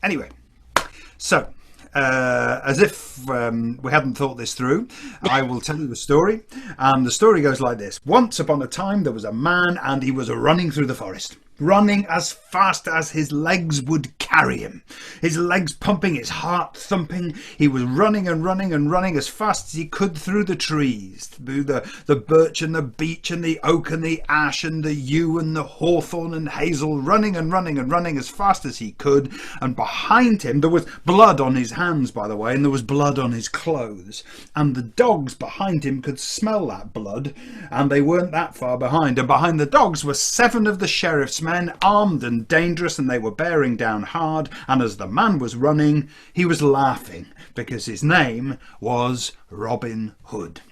Anyway, so as if we hadn't thought this through, I will tell you the story. And the story goes like this. Once upon a time, there was a man and he was running through the forest. Running as fast as his legs would carry him. His legs pumping, his heart thumping. He was running and running and running as fast as he could through the trees. Through the birch and the beech and the oak and the ash and the yew and the hawthorn and hazel. Running and running and running as fast as he could. And behind him, there was blood on his hands, by the way, and there was blood on his clothes. And the dogs behind him could smell that blood, and they weren't that far behind. And behind the dogs were 7 of the sheriff's men, armed and dangerous, and they were bearing down hard. And as the man was running, he was laughing, because his name was Robin Hood.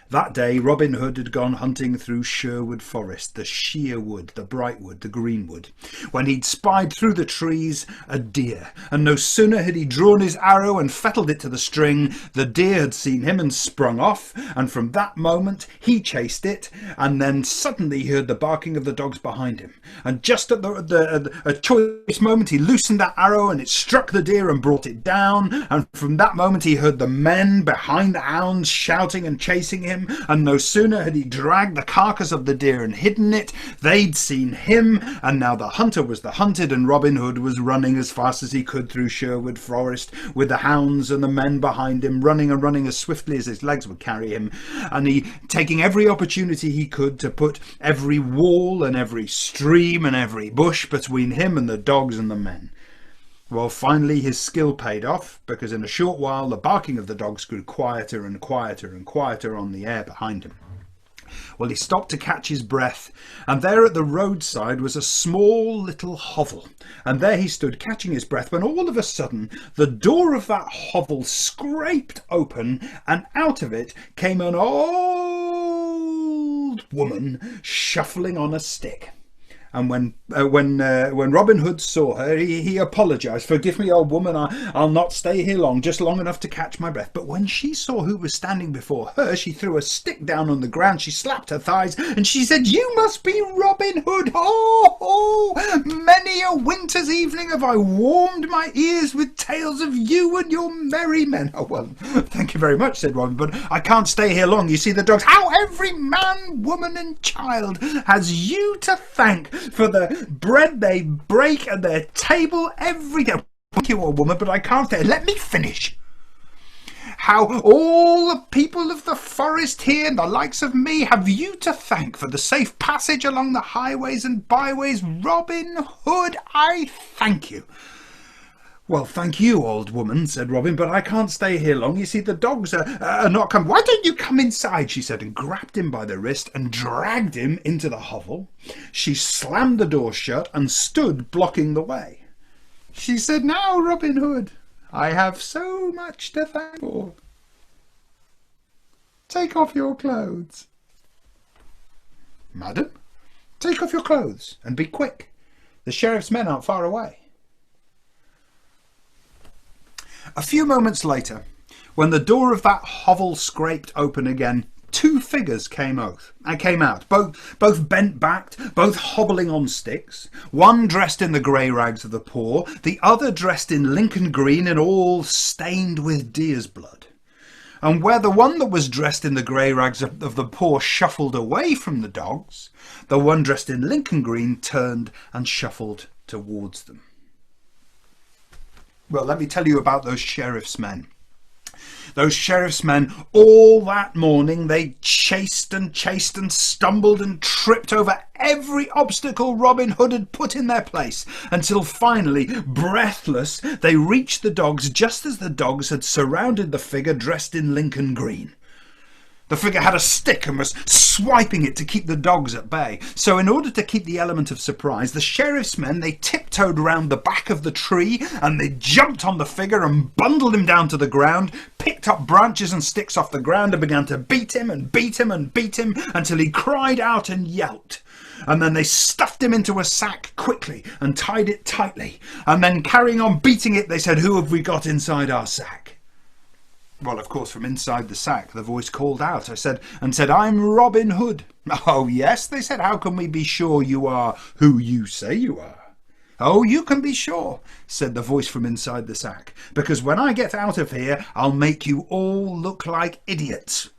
That day Robin Hood had gone hunting through Sherwood Forest, the sheer wood, the bright wood, the green wood, when he'd spied through the trees a deer, and no sooner had he drawn his arrow and fettled it to the string, the deer had seen him and sprung off, and from that moment he chased it, and then suddenly he heard the barking of the dogs behind him, and just at a choice moment he loosened that arrow and it struck the deer and brought it down, and from that moment he heard the men behind the hounds shouting and chasing him. And no sooner had he dragged the carcass of the deer and hidden it, they'd seen him, and now the hunter was the hunted, and Robin Hood was running as fast as he could through Sherwood Forest, with the hounds and the men behind him, running and running as swiftly as his legs would carry him, and he taking every opportunity he could to put every wall and every stream and every bush between him and the dogs and the men. Well, finally his skill paid off, because in a short while the barking of the dogs grew quieter and quieter and quieter on the air behind him. Well, he stopped to catch his breath, and there at the roadside was a small little hovel, and there he stood catching his breath, when all of a sudden the door of that hovel scraped open, and out of it came an old woman shuffling on a stick. And when Robin Hood saw her, he apologised. "Forgive me, old woman, I'll not stay here long, just long enough to catch my breath." But when she saw who was standing before her, she threw a stick down on the ground, she slapped her thighs, and she said, "You must be Robin Hood! Oh, oh! Many a winter's evening have I warmed my ears with tales of you and your merry men." "Oh, well, thank you very much," said Robin, "but I can't stay here long. You see, the dogs—" "How every man, woman and child has you to thank for the bread they break at their table every day." "Thank you, old woman, but I can't stay. Let me finish. How all the people of the forest here, and the likes of me, have you to thank for the safe passage along the highways and byways. Robin Hood, I thank you." "Well, thank you, old woman," said Robin, "but I can't stay here long. You see, the dogs are not coming." "Why don't you come inside?" she said, and grabbed him by the wrist and dragged him into the hovel. She slammed the door shut and stood blocking the way. She said, "Now, Robin Hood, I have so much to thank for. Take off your clothes." "Madam, take off your clothes and be quick. The sheriff's men aren't far away." A few moments later, when the door of that hovel scraped open again, 2 figures came out, both bent-backed, both hobbling on sticks, one dressed in the grey rags of the poor, the other dressed in Lincoln green and all stained with deer's blood. And where the one that was dressed in the grey rags of the poor shuffled away from the dogs, the one dressed in Lincoln green turned and shuffled towards them. Well, let me tell you about those sheriff's men. Those sheriff's men, all that morning, they chased and stumbled and tripped over every obstacle Robin Hood had put in their place, until finally, breathless, they reached the dogs just as the dogs had surrounded the figure dressed in Lincoln green. The figure had a stick and was swiping it to keep the dogs at bay. So in order to keep the element of surprise, the sheriff's men, they tiptoed round the back of the tree, and they jumped on the figure and bundled him down to the ground, picked up branches and sticks off the ground and began to beat him and beat him and beat him until he cried out and yelped. And then they stuffed him into a sack quickly and tied it tightly. And then, carrying on beating it, they said, "Who have we got inside our sack?" Well, of course, from inside the sack, the voice called out, "I'm Robin Hood." "Oh, yes," they said. "How can we be sure you are who you say you are?" "Oh, you can be sure," said the voice from inside the sack, "because when I get out of here, I'll make you all look like idiots."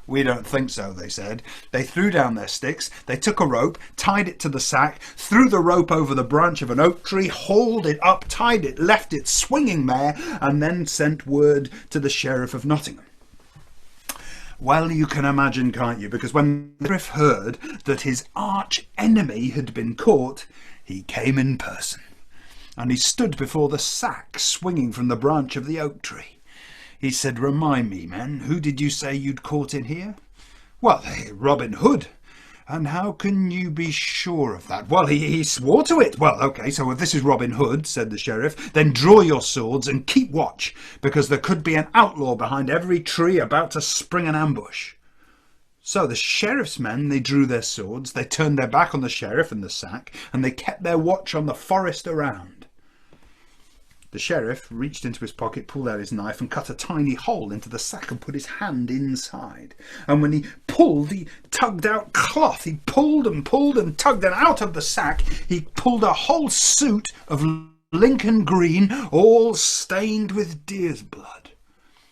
"We don't think so," they said. They threw down their sticks, they took a rope, tied it to the sack, threw the rope over the branch of an oak tree, hauled it up, tied it, left it swinging there, and then sent word to the Sheriff of Nottingham. Well, you can imagine, can't you? Because when the sheriff heard that his arch enemy had been caught, he came in person, and he stood before the sack swinging from the branch of the oak tree. He said, "Remind me, men, who did you say you'd caught in here?" "Well, Robin Hood." "And how can you be sure of that?" "Well, he swore to it." "Well, okay, so if this is Robin Hood," said the sheriff, "then draw your swords and keep watch, because there could be an outlaw behind every tree about to spring an ambush." So the sheriff's men, they drew their swords, they turned their back on the sheriff and the sack, and they kept their watch on the forest around. The sheriff reached into his pocket, pulled out his knife and cut a tiny hole into the sack and put his hand inside. And when he pulled, he tugged out cloth. He pulled and tugged, and out of the sack he pulled a whole suit of Lincoln green, all stained with deer's blood.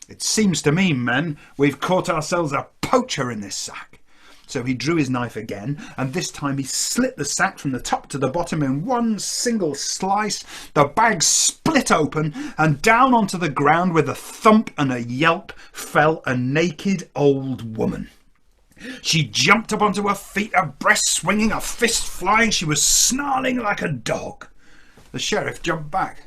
"It seems to me, men, we've caught ourselves a poacher in this sack." So he drew his knife again, and this time he slit the sack from the top to the bottom in one single slice. The bag split open, and down onto the ground with a thump and a yelp fell a naked old woman. She jumped up onto her feet, her breast swinging, her fist flying. She was snarling like a dog. The sheriff jumped back.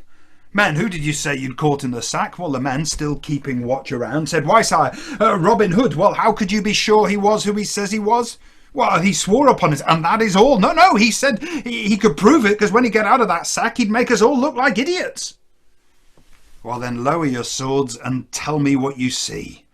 "Men, who did you say you'd caught in the sack?" Well, the men, still keeping watch around, said, "Why, sire, Robin Hood." "Well, how could you be sure he was who he says he was?" "Well, he swore upon it, and that is all." No, he said he could prove it, because when he got out of that sack, he'd make us all look like idiots." "Well, then lower your swords and tell me what you see."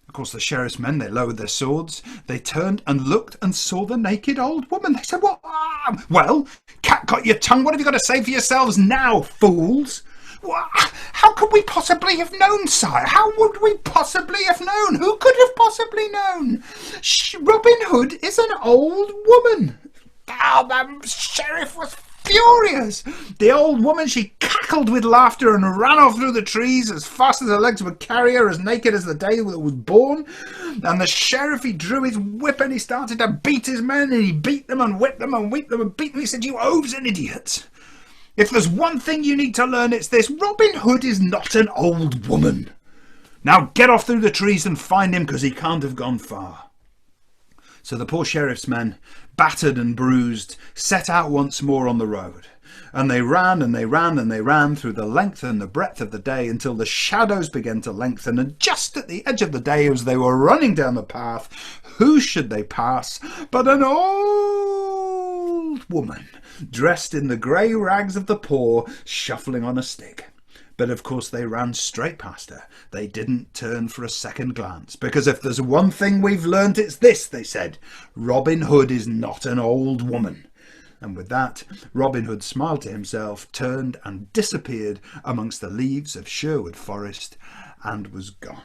Of course, the sheriff's men, they lowered their swords. They turned and looked and saw the naked old woman. They said, "Well, cat got your tongue. What have you got to say for yourselves now, fools?" "How could we possibly have known, sire? How would we possibly have known? Who could have possibly known? Robin Hood is an old woman." The sheriff was furious. The old woman, she cackled with laughter and ran off through the trees as fast as her legs would carry her, as naked as the day that was born. And the sheriff, he drew his whip and he started to beat his men, and he beat them and whipped them and whipped them and beat them. He said, "You oafs and idiots. If there's one thing you need to learn, it's this: Robin Hood is not an old woman. Now get off through the trees and find him, because he can't have gone far." So the poor sheriff's men, battered and bruised, set out once more on the road. And they ran and they ran and they ran through the length and the breadth of the day, until the shadows began to lengthen. And just at the edge of the day, as they were running down the path, who should they pass but an old woman, dressed in the grey rags of the poor, shuffling on a stick. But of course they ran straight past her. They didn't turn for a second glance, because if there's one thing we've learnt, it's this, they said: Robin Hood is not an old woman. And with that, Robin Hood smiled to himself, turned and disappeared amongst the leaves of Sherwood Forest, and was gone.